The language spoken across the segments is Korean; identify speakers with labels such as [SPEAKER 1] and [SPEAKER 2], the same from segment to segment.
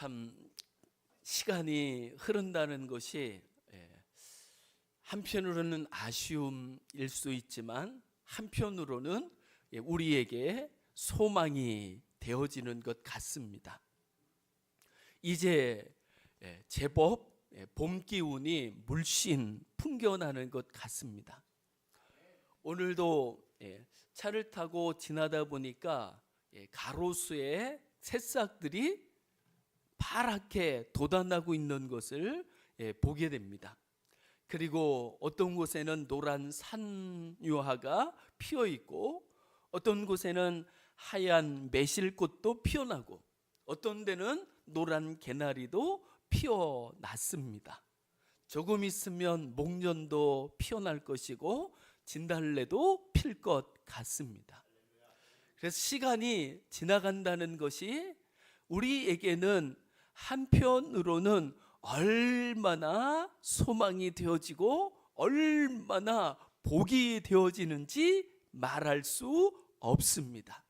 [SPEAKER 1] 참 시간이 흐른다는 것이 한편으로는 아쉬움일 수 있지만 한편으로는 우리에게 소망이 되어지는 것 같습니다. 이제 제법 봄 기운이 물씬 풍겨나는 것 같습니다. 오늘도 차를 타고 지나다 보니까 가로수에 새싹들이 파랗게 돋아나고 있는 것을 보게 됩니다. 그리고 어떤 곳에는 노란 산유화가 피어 있고 어떤 곳에는 하얀 매실꽃도 피어나고 어떤 데는 노란 개나리도 피어났습니다. 조금 있으면 목련도 피어날 것이고 진달래도 필 것 같습니다. 그래서 시간이 지나간다는 것이 우리에게는 한편으로는 얼마나 소망이 되어지고 얼마나 복이 되어지는지 말할 수 없습니다.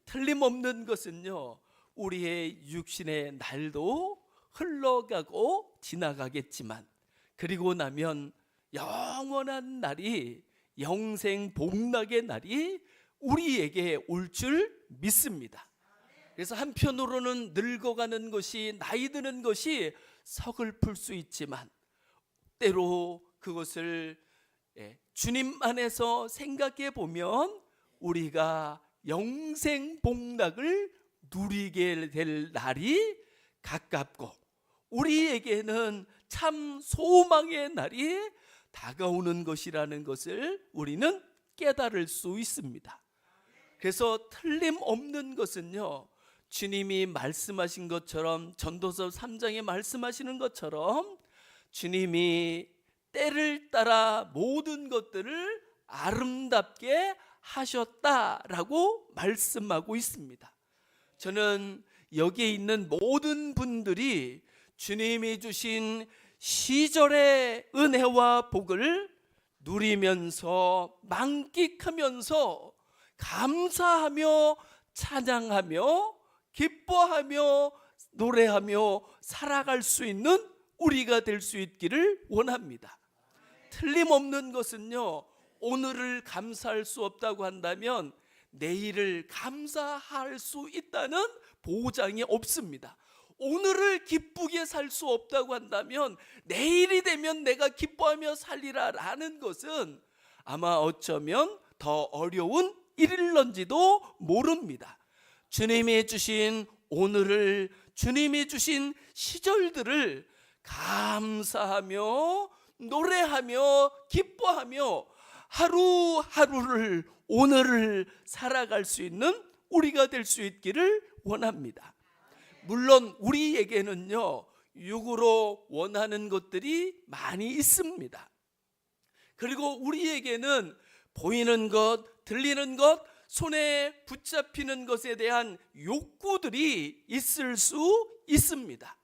[SPEAKER 1] 틀림없는 것은요, 우리의 육신의 날도 흘러가고 지나가겠지만 그리고 나면 영원한 날이, 영생 복락의 날이 우리에게 올 줄 믿습니다. 그래서 한편으로는 늙어가는 것이, 나이 드는 것이 서글플 수 있지만 때로 그것을 주님 안에서 생각해 보면 우리가 영생 복락을 누리게 될 날이 가깝고 우리에게는 참 소망의 날이 다가오는 것이라는 것을 우리는 깨달을 수 있습니다. 그래서 틀림없는 것은요, 주님이 말씀하신 것처럼 전도서 3장에 말씀하시는 것처럼 주님이 때를 따라 모든 것들을 아름답게 하셨다라고 말씀하고 있습니다. 저는 여기에 있는 모든 분들이 주님이 주신 시절의 은혜와 복을 누리면서 만끽하면서 감사하며 찬양하며 기뻐하며 노래하며 살아갈 수 있는 우리가 될 수 있기를 원합니다. 틀림없는 것은요, 오늘을 감사할 수 없다고 한다면 내일을 감사할 수 있다는 보장이 없습니다. 오늘을 기쁘게 살 수 없다고 한다면 내일이 되면 내가 기뻐하며 살리라 라는 것은 아마 어쩌면 더 어려운 일일런지도 모릅니다. 주님이 주신 오늘을, 주님이 주신 시절들을 감사하며 노래하며 기뻐하며 하루하루를, 오늘을 살아갈 수 있는 우리가 될 수 있기를 원합니다. 물론 우리에게는요, 육으로 원하는 것들이 많이 있습니다. 그리고 우리에게는 보이는 것, 들리는 것, 손에 붙잡히는 것에 대한 욕구들이 있을 수 있습니다.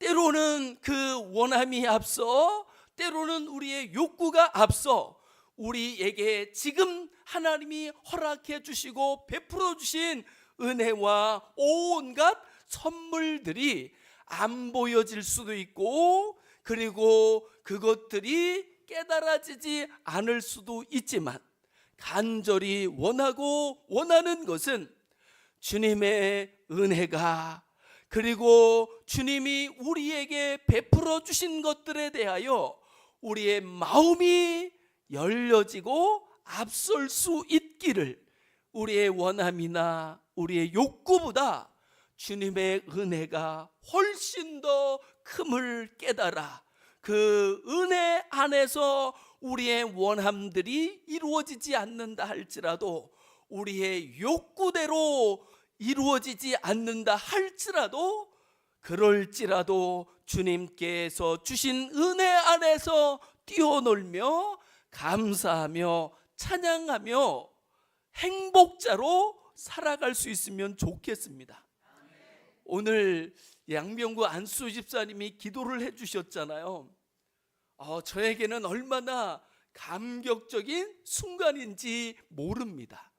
[SPEAKER 1] 때로는 그 원함이 앞서, 때로는 우리의 욕구가 앞서 우리에게 지금 하나님이 허락해 주시고 베풀어 주신 은혜와 온갖 선물들이 안 보여질 수도 있고 그리고 그것들이 깨달아지지 않을 수도 있지만 간절히 원하고 원하는 것은 주님의 은혜가, 그리고 주님이 우리에게 베풀어 주신 것들에 대하여 우리의 마음이 열려지고 앞설 수 있기를, 우리의 원함이나 우리의 욕구보다 주님의 은혜가 훨씬 더 큼을 깨달아 그 은혜 안에서 우리의 원함들이 이루어지지 않는다 할지라도, 우리의 욕구대로 이루어지지 않는다 할지라도, 그럴지라도 주님께서 주신 은혜 안에서 뛰어놀며 감사하며 찬양하며 행복자로 살아갈 수 있으면 좋겠습니다. 오늘 양명구 안수 집사님이 기도를 해주셨잖아요. 저에게는 얼마나 감격적인 순간인지 모릅니다.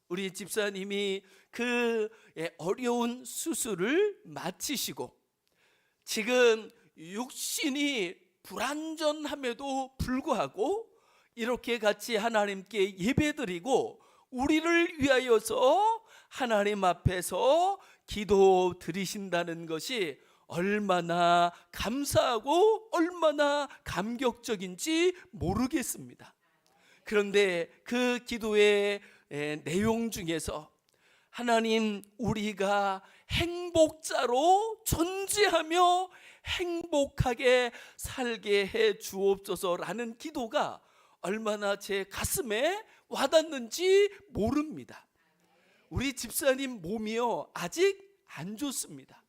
[SPEAKER 1] 우리 집사님이 그 어려운 수술을 마치시고 지금 육신이 불완전함에도 불구하고 이렇게 같이 하나님께 예배드리고 우리를 위하여서 하나님 앞에서 기도 드리신다는 것이 얼마나 감사하고 얼마나 감격적인지 모르겠습니다. 그런데 그 기도의 내용 중에서 하나님, 우리가 행복자로 존재하며 행복하게 살게 해 주옵소서라는 기도가 얼마나 제 가슴에 와닿는지 모릅니다. 우리 집사님 몸이요, 아직 안 좋습니다.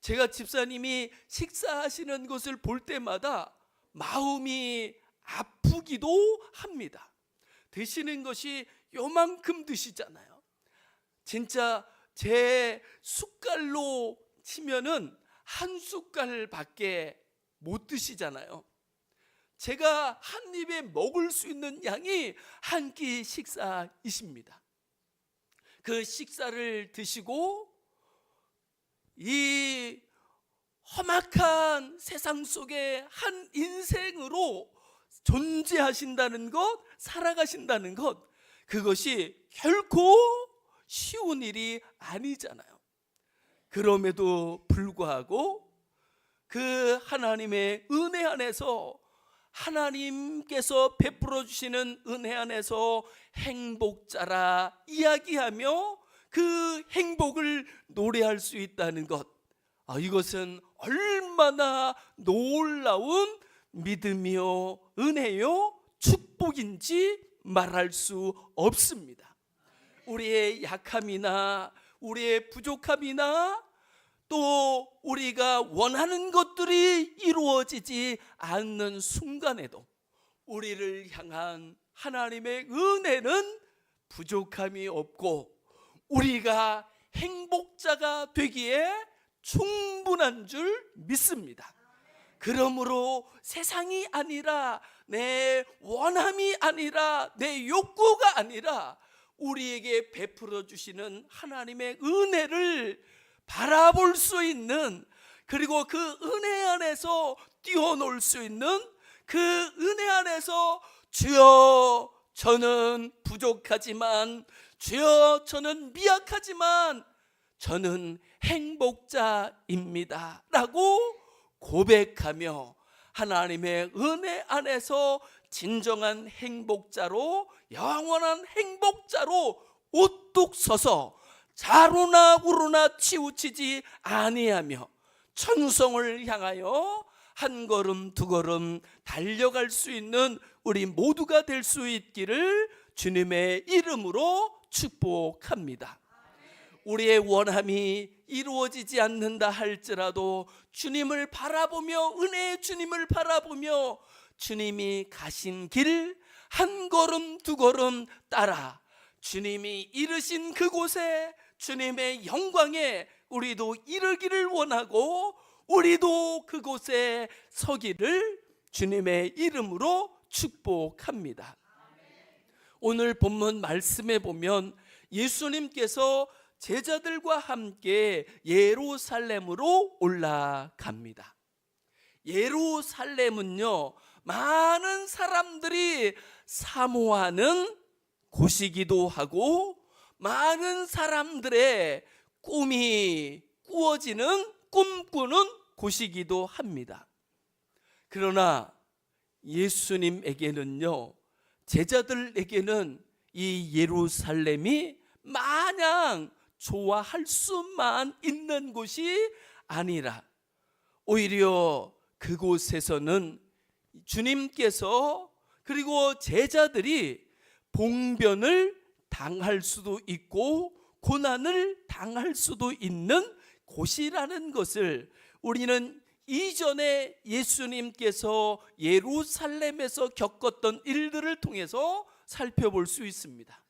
[SPEAKER 1] 제가 집사님이 식사하시는 것을 볼 때마다 마음이 아프기도 합니다. 드시는 것이 요만큼 드시잖아요. 진짜 제 숟갈로 치면은 한 숟갈밖에 못 드시잖아요. 제가 한 입에 먹을 수 있는 양이 한 끼 식사이십니다. 그 식사를 드시고 이 험악한 세상 속에 한 인생으로 존재하신다는 것, 살아가신다는 것, 그것이 결코 쉬운 일이 아니잖아요. 그럼에도 불구하고 그 하나님의 은혜 안에서, 하나님께서 베풀어 주시는 은혜 안에서 행복자라 이야기하며 그 행복을 노래할 수 있다는 것, 이것은 얼마나 놀라운 믿음이요, 은혜요, 축복인지 말할 수 없습니다. 우리의 약함이나 우리의 부족함이나 또 우리가 원하는 것들이 이루어지지 않는 순간에도 우리를 향한 하나님의 은혜는 부족함이 없고 우리가 행복자가 되기에 충분한 줄 믿습니다. 그러므로 세상이 아니라, 내 원함이 아니라, 내 욕구가 아니라 우리에게 베풀어 주시는 하나님의 은혜를 바라볼 수 있는, 그리고 그 은혜 안에서 뛰어놀 수 있는, 그 은혜 안에서 주여 저는 부족하지만, 주여 저는 미약하지만 저는 행복자입니다 라고 고백하며 하나님의 은혜 안에서 진정한 행복자로, 영원한 행복자로 우뚝 서서 자로나 우로나 치우치지 아니하며 천성을 향하여 한 걸음 두 걸음 달려갈 수 있는 우리 모두가 될 수 있기를 주님의 이름으로 축복합니다. 우리의 원함이 이루어지지 않는다 할지라도 주님을 바라보며, 은혜의 주님을 바라보며 주님이 가신 길 한 걸음 두 걸음 따라 주님이 이르신 그곳에, 주님의 영광에 우리도 이르기를 원하고 우리도 그곳에 서기를 주님의 이름으로 축복합니다. 오늘 본문 말씀에 보면 예수님께서 제자들과 함께 예루살렘으로 올라갑니다. 예루살렘은요, 많은 사람들이 사모하는 곳이기도 하고 많은 사람들의 꿈이 꾸어지는, 꿈꾸는 곳이기도 합니다. 그러나 예수님에게는요, 제자들에게는 이 예루살렘이 마냥 좋아할 수만 있는 곳이 아니라 오히려 그곳에서는 주님께서, 그리고 제자들이 봉변을 당할 수도 있고 고난을 당할 수도 있는 곳이라는 것을 우리는 이전에 예수님께서 예루살렘에서 겪었던 일들을 통해서 살펴볼 수 있습니다.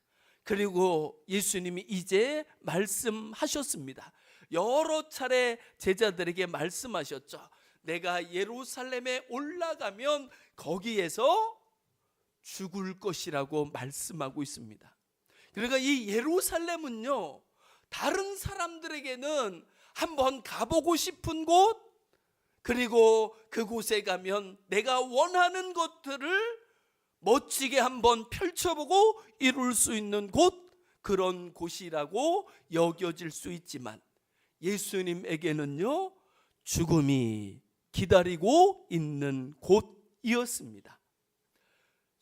[SPEAKER 1] 그리고 예수님이 이제 말씀하셨습니다. 여러 차례 제자들에게 말씀하셨죠. 내가 예루살렘에 올라가면 거기에서 죽을 것이라고 말씀하고 있습니다. 그러니까 이 예루살렘은요, 다른 사람들에게는 한번 가보고 싶은 곳, 그리고 그곳에 가면 내가 원하는 것들을 멋지게 한번 펼쳐보고 이룰 수 있는 곳, 그런 곳이라고 여겨질 수 있지만 예수님에게는요, 죽음이 기다리고 있는 곳이었습니다.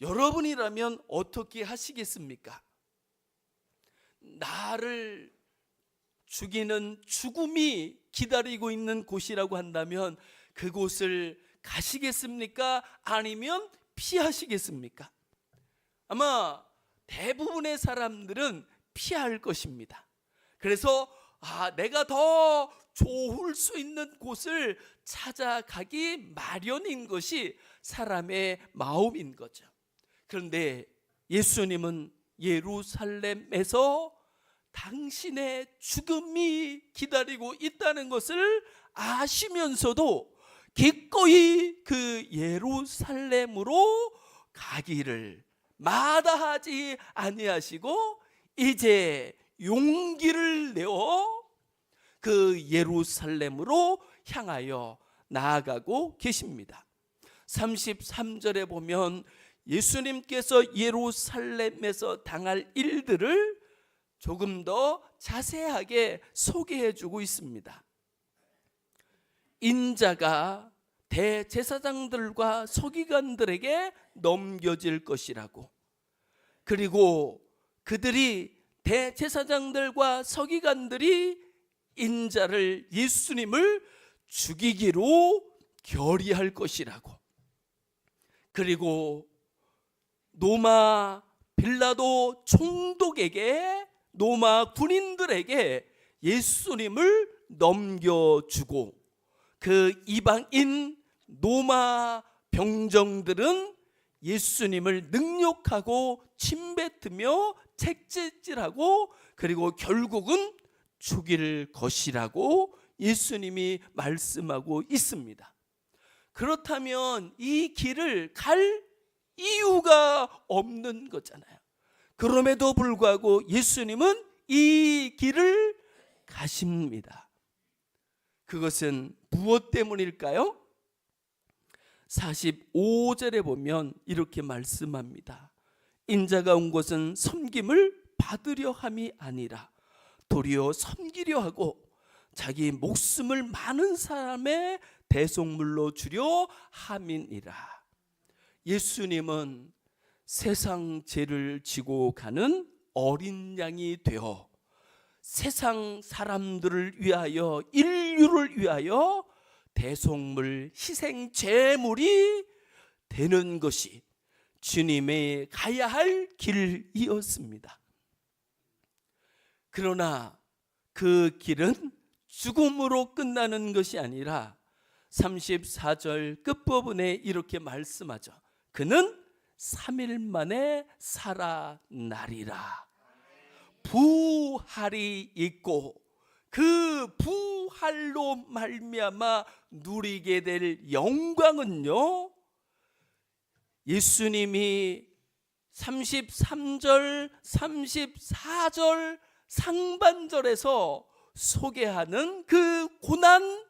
[SPEAKER 1] 여러분이라면 어떻게 하시겠습니까? 나를 죽이는 죽음이 기다리고 있는 곳이라고 한다면 그곳을 가시겠습니까? 아니면 피하시겠습니까? 아마 대부분의 사람들은 피할 것입니다. 그래서 내가 더 좋을 수 있는 곳을 찾아가기 마련인 것이 사람의 마음인 거죠. 그런데 예수님은 예루살렘에서 당신의 죽음이 기다리고 있다는 것을 아시면서도 기꺼이 그 예루살렘으로 가기를 마다하지 아니하시고 이제 용기를 내어 그 예루살렘으로 향하여 나아가고 계십니다. 33절에 보면 예수님께서 예루살렘에서 당할 일들을 조금 더 자세하게 소개해 주고 있습니다. 인자가 대제사장들과 서기관들에게 넘겨질 것이라고, 그리고 그들이 대제사장들과 서기관들이 인자를, 예수님을 죽이기로 결의할 것이라고, 그리고 로마 빌라도 총독에게, 로마 군인들에게 예수님을 넘겨주고 그 이방인 로마 병정들은 예수님을 능욕하고 침뱉으며 책제질하고 그리고 결국은 죽일 것이라고 예수님이 말씀하고 있습니다. 그렇다면 이 길을 갈 이유가 없는 거잖아요. 그럼에도 불구하고 예수님은 이 길을 가십니다. 그것은 무엇 때문일까요? 45절에 보면 이렇게 말씀합니다. 인자가 온 것은 섬김을 받으려 함이 아니라 도리어 섬기려 하고 자기 목숨을 많은 사람의 대속물로 주려 함이니라. 예수님은 세상 죄를 지고 가는 어린 양이 되어 세상 사람들을 위하여, 인류를 위하여 대속물, 희생 제물이 되는 것이 주님의 가야 할 길이었습니다. 그러나 그 길은 죽음으로 끝나는 것이 아니라 34절 끝부분에 이렇게 말씀하죠. 그는 3일 만에 살아나리라. 부활이 있고 그 부활로 말미암아 누리게 될 영광은요, 예수님이 33절, 34절 상반절에서 소개하는 그 고난,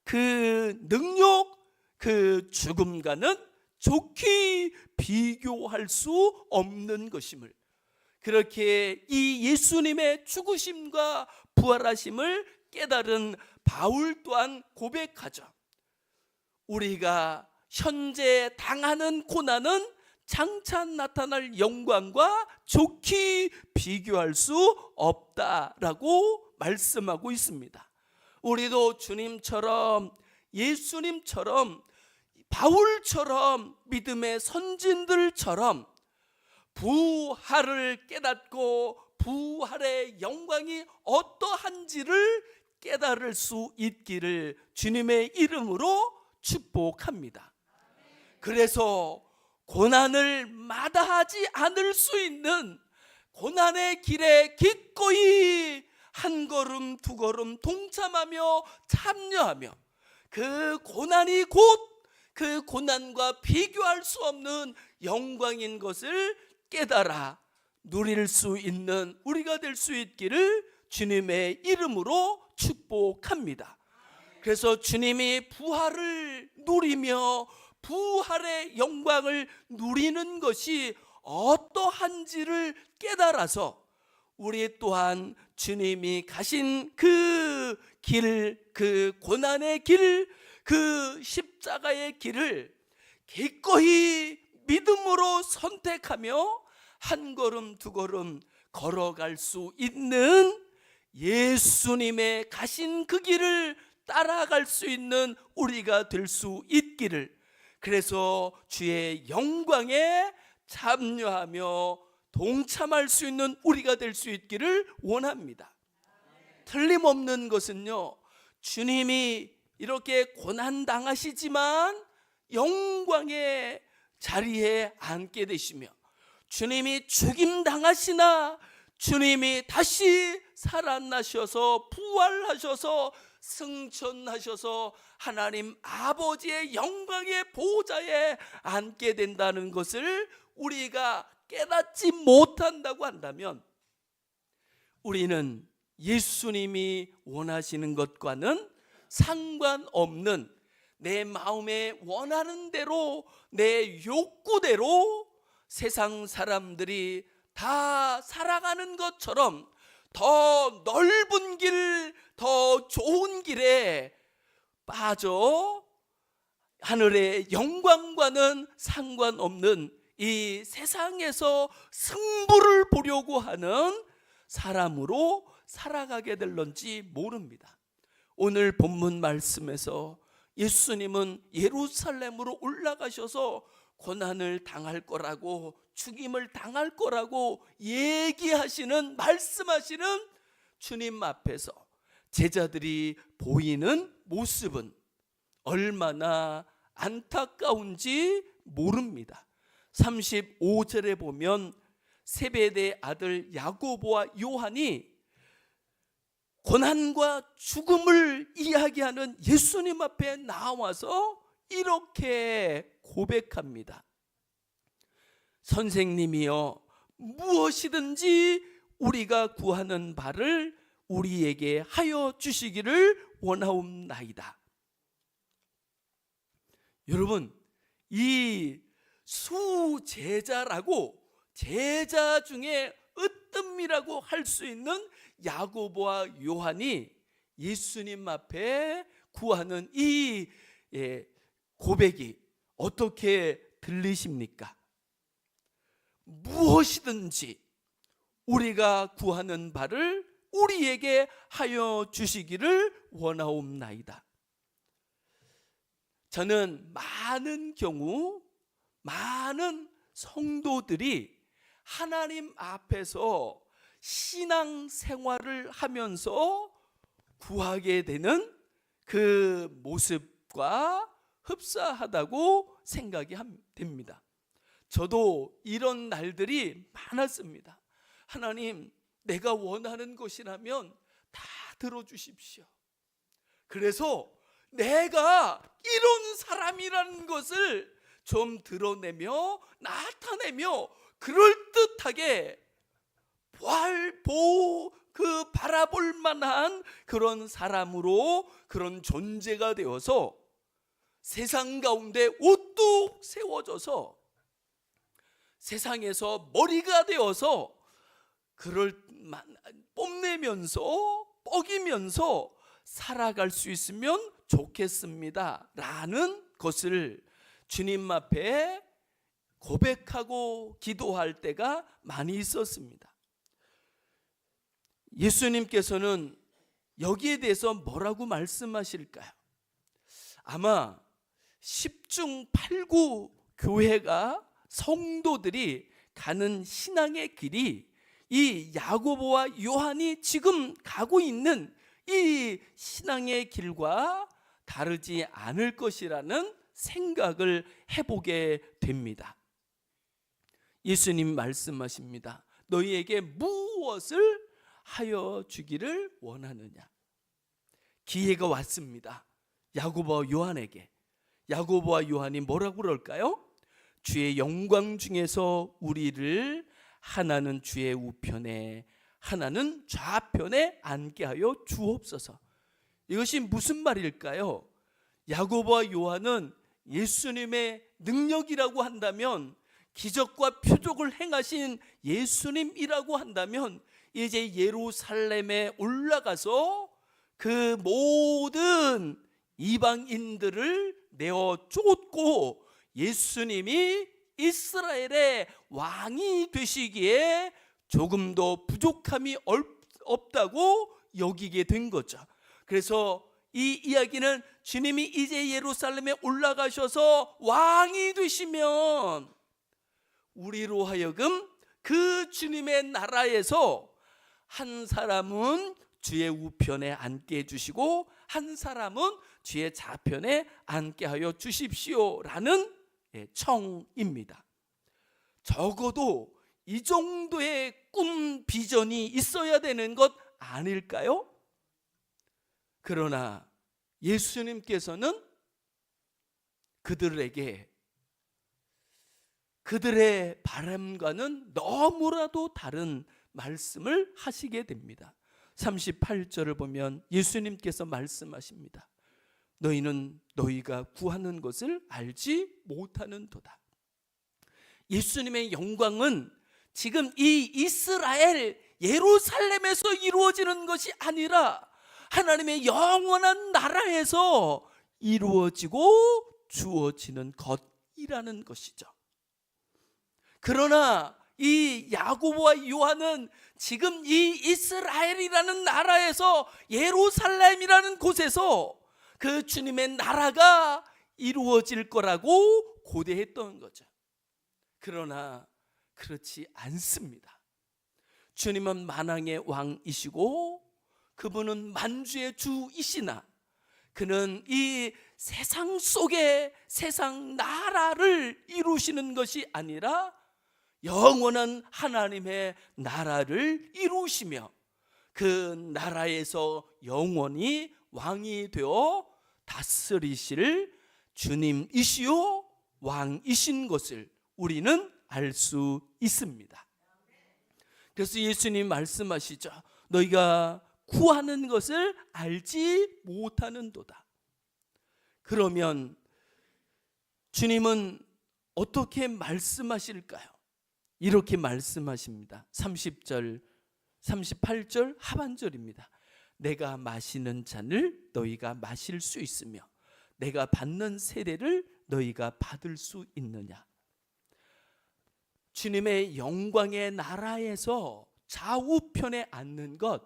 [SPEAKER 1] 그 능력, 그 죽음과는 좋게 비교할 수 없는 것임을, 그렇게 이 예수님의 죽으심과 부활하심을 깨달은 바울 또한 고백하죠. 우리가 현재 당하는 고난은 장차 나타날 영광과 좋게 비교할 수 없다라고 말씀하고 있습니다. 우리도 주님처럼, 예수님처럼, 바울처럼, 믿음의 선진들처럼 부활을 깨닫고 부활의 영광이 어떠한지를 깨달을 수 있기를 주님의 이름으로 축복합니다. 그래서 고난을 마다하지 않을 수 있는 고난의 길에 기꺼이 한 걸음 두 걸음 동참하며 참여하며 그 고난이 곧 그 고난과 비교할 수 없는 영광인 것을 깨달아 누릴 수 있는 우리가 될 수 있기를 주님의 이름으로 축복합니다. 그래서 주님이 부활을 누리며 부활의 영광을 누리는 것이 어떠한지를 깨달아서 우리 또한 주님이 가신 그 길, 그 고난의 길, 그 십자가의 길을 기꺼이 믿음으로 선택하며 한 걸음 두 걸음 걸어갈 수 있는, 예수님의 가신 그 길을 따라갈 수 있는 우리가 될 수 있기를, 그래서 주의 영광에 참여하며 동참할 수 있는 우리가 될 수 있기를 원합니다. 틀림없는 것은요, 주님이 이렇게 고난당하시지만 영광의 자리에 앉게 되시며, 주님이 죽임당하시나 주님이 다시 살아나셔서 부활하셔서 승천하셔서 하나님 아버지의 영광의 보좌에 앉게 된다는 것을 우리가 깨닫지 못한다고 한다면, 우리는 예수님이 원하시는 것과는 상관없는 내 마음에 원하는 대로, 내 욕구대로 세상 사람들이 다 살아가는 것처럼 더 넓은 길, 더 좋은 길에 빠져 하늘의 영광과는 상관없는 이 세상에서 승부를 보려고 하는 사람으로 살아가게 될런지 모릅니다. 오늘 본문 말씀에서 예수님은 예루살렘으로 올라가셔서 고난을 당할 거라고, 죽임을 당할 거라고 얘기하시는, 말씀하시는 주님 앞에서 제자들이 보이는 모습은 얼마나 안타까운지 모릅니다. 35절에 보면 세베대의 아들 야고보와 요한이 고난과 죽음을 이야기하는 예수님 앞에 나와서 이렇게 고백합니다. 선생님이여, 무엇이든지 우리가 구하는 바를 우리에게 하여 주시기를 원하옵나이다. 여러분, 이 수제자라고, 제자 중에 으뜸이라고 할 수 있는 야고보와 요한이 예수님 앞에 구하는 이 고백이 어떻게 들리십니까? 무엇이든지 우리가 구하는 바를 우리에게 하여 주시기를 원하옵나이다. 저는 많은 경우 많은 성도들이 하나님 앞에서 신앙생활을 하면서 구하게 되는 그 모습과 흡사하다고 생각이 됩니다. 저도 이런 날들이 많았습니다. 하나님, 내가 원하는 것이라면 다 들어주십시오. 그래서 내가 이런 사람이라는 것을 좀 드러내며 나타내며 그럴듯하게 바라볼 만한 그런 사람으로, 그런 존재가 되어서 세상 가운데 우뚝 세워져서 세상에서 머리가 되어서 뽐내면서 뻐기면서 살아갈 수 있으면 좋겠습니다 라는 것을 주님 앞에 고백하고 기도할 때가 많이 있었습니다. 예수님께서는 여기에 대해서 뭐라고 말씀하실까요? 아마 10중 8구 교회가, 성도들이 가는 신앙의 길이 이 야고보와 요한이 지금 가고 있는 이 신앙의 길과 다르지 않을 것이라는 생각을 해보게 됩니다. 예수님 말씀하십니다. 너희에게 무엇을 하여 주기를 원하느냐? 기회가 왔습니다. 야고보와 요한에게. 야고보와 요한이 뭐라고 그럴까요? 주의 영광 중에서 우리를 하나는 주의 우편에 하나는 좌편에 앉게 하여 주옵소서. 이것이 무슨 말일까요? 야고보와 요한은 예수님의 능력이라고 한다면, 기적과 표적을 행하신 예수님이라고 한다면, 이제 예루살렘에 올라가서 그 모든 이방인들을 내어 쫓고 예수님이 이스라엘의 왕이 되시기에 조금도 부족함이 없다고 여기게 된 거죠. 그래서 이 이야기는 주님이 이제 예루살렘에 올라가셔서 왕이 되시면 우리로 하여금 그 주님의 나라에서 한 사람은 주의 우편에 앉게 해주시고 한 사람은 주의 좌편에 앉게 하여 주십시오라는 청입니다. 적어도 이 정도의 꿈 비전이 있어야 되는 것 아닐까요? 그러나 예수님께서는 그들에게 그들의 바람과는 너무나도 다른 말씀을 하시게 됩니다. 38절을 보면 예수님께서 말씀하십니다. 너희는 너희가 구하는 것을 알지 못하는도다. 예수님의 영광은 지금 이 이스라엘 예루살렘에서 이루어지는 것이 아니라 하나님의 영원한 나라에서 이루어지고 주어지는 것이라는 것이죠. 그러나 이 야고보와 요한은 지금 이 이스라엘이라는 나라에서, 예루살렘이라는 곳에서 그 주님의 나라가 이루어질 거라고 고대했던 거죠. 그러나 그렇지 않습니다. 주님은 만왕의 왕이시고 그분은 만주의 주이시나 그는 이 세상 속에 세상 나라를 이루시는 것이 아니라 영원한 하나님의 나라를 이루시며 그 나라에서 영원히 왕이 되어 다스리실 주님이시요 왕이신 것을 우리는 알 수 있습니다. 그래서 예수님 말씀하시죠. 너희가 구하는 것을 알지 못하는도다. 그러면 주님은 어떻게 말씀하실까요? 이렇게 말씀하십니다. 30절, 38절 하반절입니다. 내가 마시는 잔을 너희가 마실 수 있으며 내가 받는 세례를 너희가 받을 수 있느냐. 주님의 영광의 나라에서 좌우편에 앉는 것,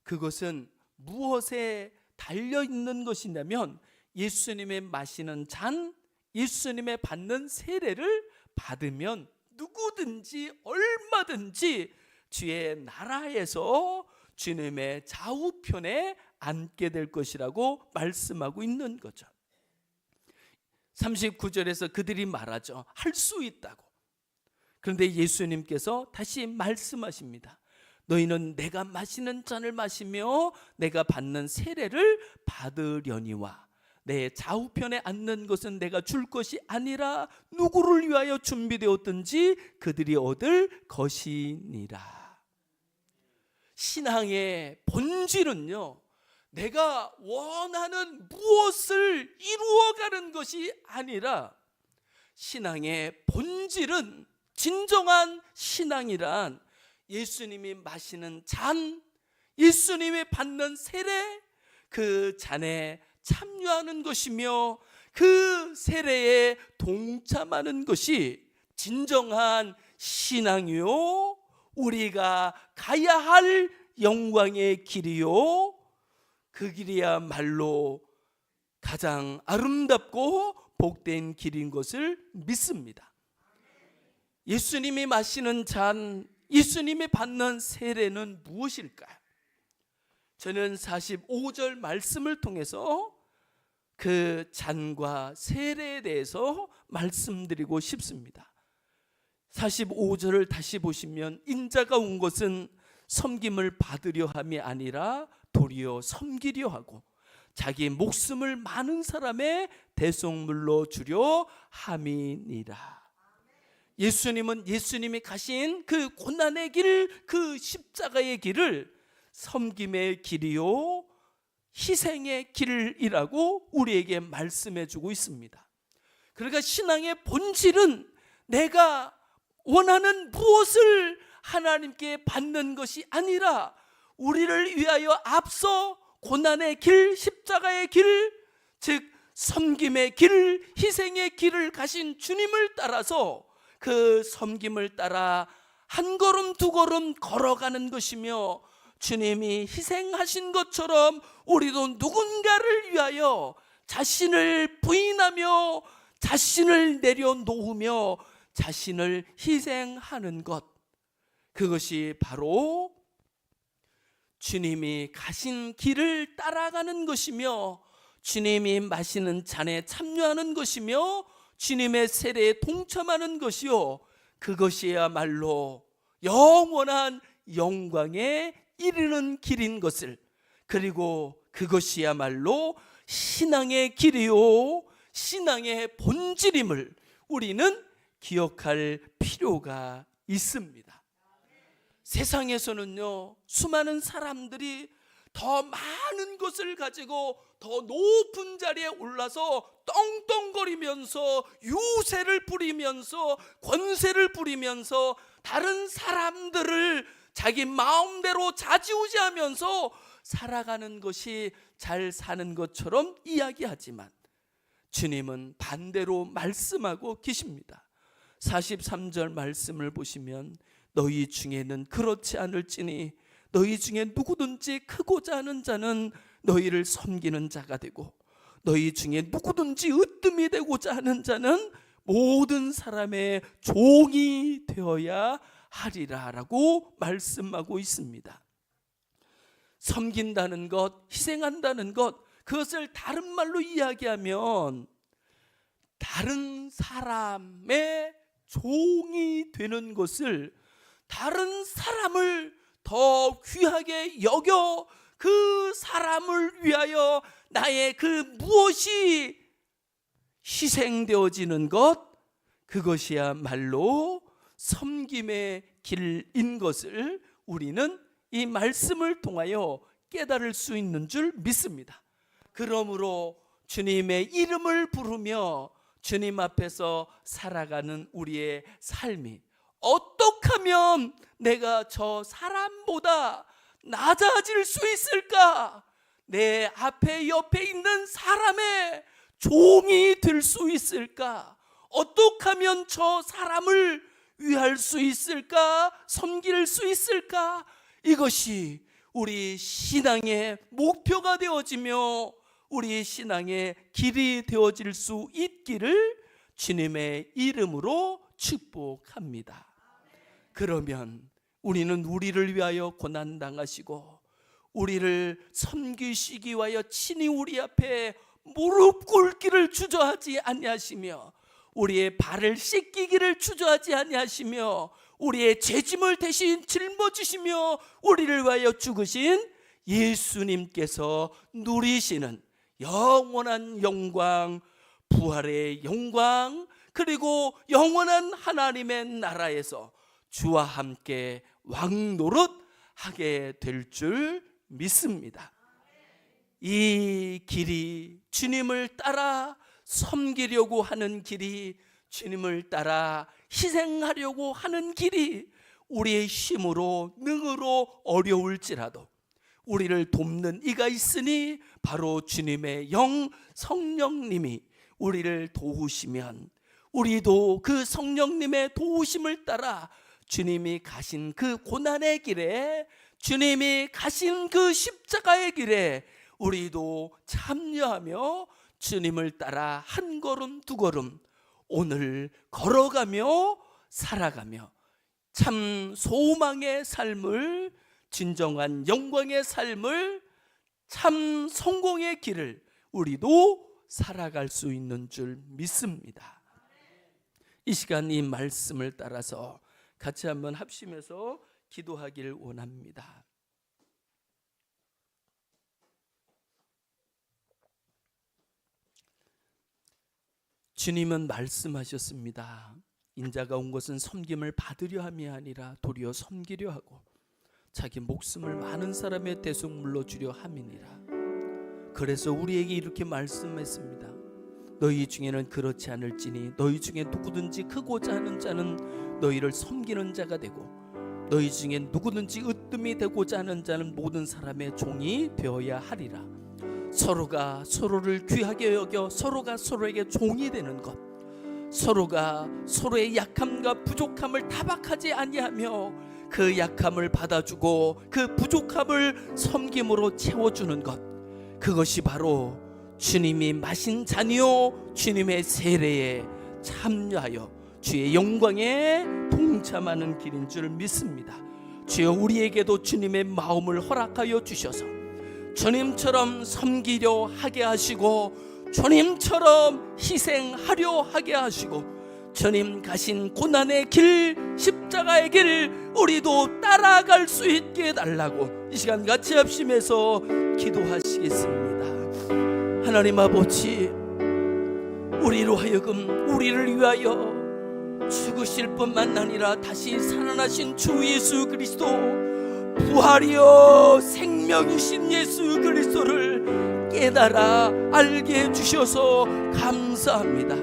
[SPEAKER 1] 그것은 무엇에 달려있는 것이냐면 예수님의 마시는 잔, 예수님의 받는 세례를 받으면 누구든지 얼마든지 주의 나라에서 주님의 좌우편에 앉게 될 것이라고 말씀하고 있는 거죠. 39절에서 그들이 말하죠. 할 수 있다고. 그런데 예수님께서 다시 말씀하십니다. 너희는 내가 마시는 잔을 마시며 내가 받는 세례를 받으려니와 내 좌우편에 앉는 것은 내가 줄 것이 아니라 누구를 위하여 준비되었든지 그들이 얻을 것이니라. 신앙의 본질은요, 내가 원하는 무엇을 이루어가는 것이 아니라, 신앙의 본질은, 진정한 신앙이란 예수님이 마시는 잔, 예수님이 받는 세례, 그 잔에 참여하는 것이며 그 세례에 동참하는 것이 진정한 신앙이요, 우리가 가야 할 영광의 길이요, 그 길이야말로 가장 아름답고 복된 길인 것을 믿습니다. 예수님이 마시는 잔, 예수님이 받는 세례는 무엇일까요? 저는 45절 말씀을 통해서 그 잔과 세례에 대해서 말씀드리고 싶습니다. 45절을 다시 보시면 인자가 온 것은 섬김을 받으려 함이 아니라 도리어 섬기려 하고 자기 목숨을 많은 사람의 대속물로 주려 함이니라. 예수님은 예수님이 가신 그 고난의 길, 그 십자가의 길을 섬김의 길이요 희생의 길이라고 우리에게 말씀해 주고 있습니다. 그러니까 신앙의 본질은 내가 원하는 무엇을 하나님께 받는 것이 아니라 우리를 위하여 앞서 고난의 길, 십자가의 길, 즉 섬김의 길, 희생의 길을 가신 주님을 따라서 그 섬김을 따라 한 걸음 두 걸음 걸어가는 것이며, 주님이 희생하신 것처럼 우리도 누군가를 위하여 자신을 부인하며 자신을 내려놓으며 자신을 희생하는 것, 그것이 바로 주님이 가신 길을 따라가는 것이며, 주님이 마시는 잔에 참여하는 것이며, 주님의 세례에 동참하는 것이요, 그것이야말로 영원한 영광에 이르는 길인 것을, 그리고 그것이야말로 신앙의 길이요 신앙의 본질임을 우리는 기억할 필요가 있습니다. 세상에서는요, 수많은 사람들이 더 많은 것을 가지고 더 높은 자리에 올라서 떵떵거리면서 유세를 부리면서 권세를 부리면서 다른 사람들을 자기 마음대로 좌지우지하면서 살아가는 것이 잘 사는 것처럼 이야기하지만, 주님은 반대로 말씀하고 계십니다. 43절 말씀을 보시면, 너희 중에는 그렇지 않을지니 너희 중에 누구든지 크고자 하는 자는 너희를 섬기는 자가 되고, 너희 중에 누구든지 으뜸이 되고자 하는 자는 모든 사람의 종이 되어야 하리라 라고 말씀하고 있습니다. 섬긴다는 것, 희생한다는 것, 그것을 다른 말로 이야기하면 다른 사람의 종이 되는 것을, 다른 사람을 더 귀하게 여겨 그 사람을 위하여 나의 그 무엇이 희생되어지는 것, 그것이야말로 섬김의 길인 것을 우리는 이 말씀을 통하여 깨달을 수 있는 줄 믿습니다. 그러므로 주님의 이름을 부르며 주님 앞에서 살아가는 우리의 삶이, 어떻게 하면 내가 저 사람보다 낮아질 수 있을까? 내 앞에 옆에 있는 사람의 종이 될 수 있을까? 어떻게 하면 저 사람을 위할 수 있을까? 섬길 수 있을까? 이것이 우리 신앙의 목표가 되어지며 우리 신앙의 길이 되어질 수 있기를 주님의 이름으로 축복합니다. 그러면 우리는 우리를 위하여 고난당하시고 우리를 섬기시기 위하여 친히 우리 앞에 무릎 꿇기를 주저하지 아니하시며, 우리의 발을 씻기기를 주저하지 아니하시며, 우리의 죄짐을 대신 짊어지시며 우리를 위하여 죽으신 예수님께서 누리시는 영원한 영광, 부활의 영광, 그리고 영원한 하나님의 나라에서 주와 함께 왕노릇 하게 될 줄 믿습니다. 이 길이, 주님을 따라 섬기려고 하는 길이, 주님을 따라 희생하려고 하는 길이 우리의 힘으로 능으로 어려울지라도 우리를 돕는 이가 있으니 바로 주님의 영 성령님이 우리를 도우시면, 우리도 그 성령님의 도우심을 따라 주님이 가신 그 고난의 길에, 주님이 가신 그 십자가의 길에 우리도 참여하며 주님을 따라 한 걸음 두 걸음 오늘 걸어가며 살아가며 참 소망의 삶을, 진정한 영광의 삶을, 참 성공의 길을 우리도 살아갈 수 있는 줄 믿습니다. 이 시간 이 말씀을 따라서 같이 한번 합심해서 기도하기를 원합니다. 주님은 말씀하셨습니다. 인자가 온 것은 섬김을 받으려 함이 아니라 도리어 섬기려 하고 자기 목숨을 많은 사람의 대속물로 주려 함이니라. 그래서 우리에게 이렇게 말씀했습니다. 너희 중에는 그렇지 않을지니 너희 중에 누구든지 크고자 하는 자는 너희를 섬기는 자가 되고 너희 중에 누구든지 으뜸이 되고자 하는 자는 모든 사람의 종이 되어야 하리라. 서로가 서로를 귀하게 여겨 서로가 서로에게 종이 되는 것, 서로가 서로의 약함과 부족함을 타박하지 아니하며 그 약함을 받아주고 그 부족함을 섬김으로 채워주는 것, 그것이 바로 주님이 마신 잔이요 주님의 세례에 참여하여 주의 영광에 동참하는 길인 줄 믿습니다. 주여, 우리에게도 주님의 마음을 허락하여 주셔서 주님처럼 섬기려 하게 하시고 주님처럼 희생하려 하게 하시고 주님 가신 고난의 길, 십자가의 길 우리도 따라갈 수 있게 해달라고 이 시간 같이 합심해서 기도하시겠습니다. 하나님 아버지, 우리로 하여금 우리를 위하여 죽으실 뿐만 아니라 다시 살아나신 주 예수 그리스도, 부활이여 생명이신 예수 그리스도를 깨달아 알게 해주셔서 감사합니다.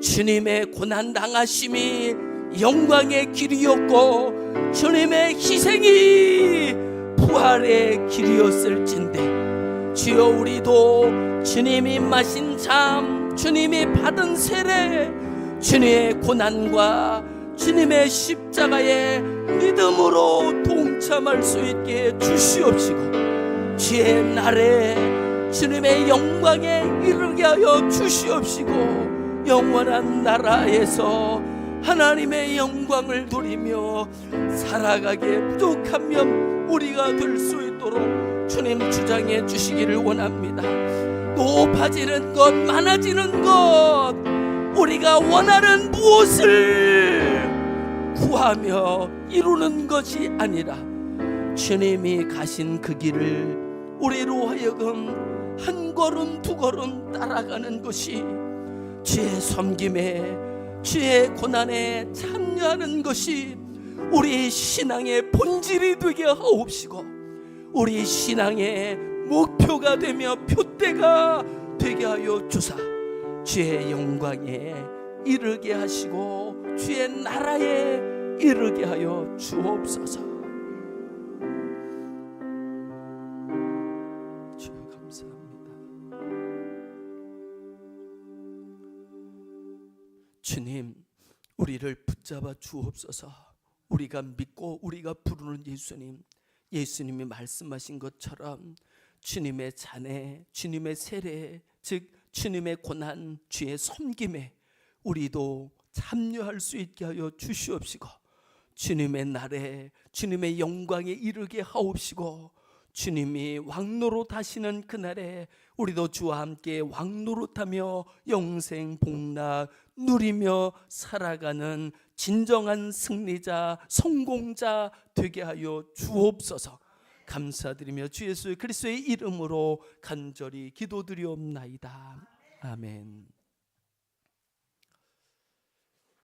[SPEAKER 1] 주님의 고난 당하심이 영광의 길이었고 주님의 희생이 부활의 길이었을진데, 주여, 우리도 주님이 마신 잠, 주님이 받은 세례, 주님의 고난과 주님의 십자가에 믿음으로 동참할 수 있게 해 주시옵시고 주의 날에 주님의 영광에 이르게 하여 주시옵시고 영원한 나라에서 하나님의 영광을 누리며 살아가기에 부족하면 우리가 될 수 있도록 주님 주장해 주시기를 원합니다. 높아지는 것, 많아지는 것, 우리가 원하는 무엇을 구하며 이루는 것이 아니라 주님이 가신 그 길을 우리로 하여금 한 걸음 두 걸음 따라가는 것이, 주의 섬김에 주의 고난에 참여하는 것이 우리 신앙의 본질이 되게 하옵시고 우리 신앙의 목표가 되며 표대가 되게 하여 주사 주의 영광에 이르게 하시고 주의 나라에 이르게 하여 주옵소서. 주여 감사합니다. 주님, 우리를 붙잡아 주옵소서. 우리가 믿고 우리가 부르는 예수님, 예수님이 말씀하신 것처럼 주님의 잔에, 주님의 세례, 즉 주님의 고난, 주의 섬김에 우리도 참여할 수 있게 하여 주시옵시고 주님의 날에 주님의 영광에 이르게 하옵시고 주님이 왕노릇 하시는 그날에 우리도 주와 함께 왕노릇하며 영생 복락 누리며 살아가는 진정한 승리자, 성공자 되게 하여 주옵소서. 감사드리며 주 예수 그리스도의 이름으로 간절히 기도드리옵나이다. 아멘.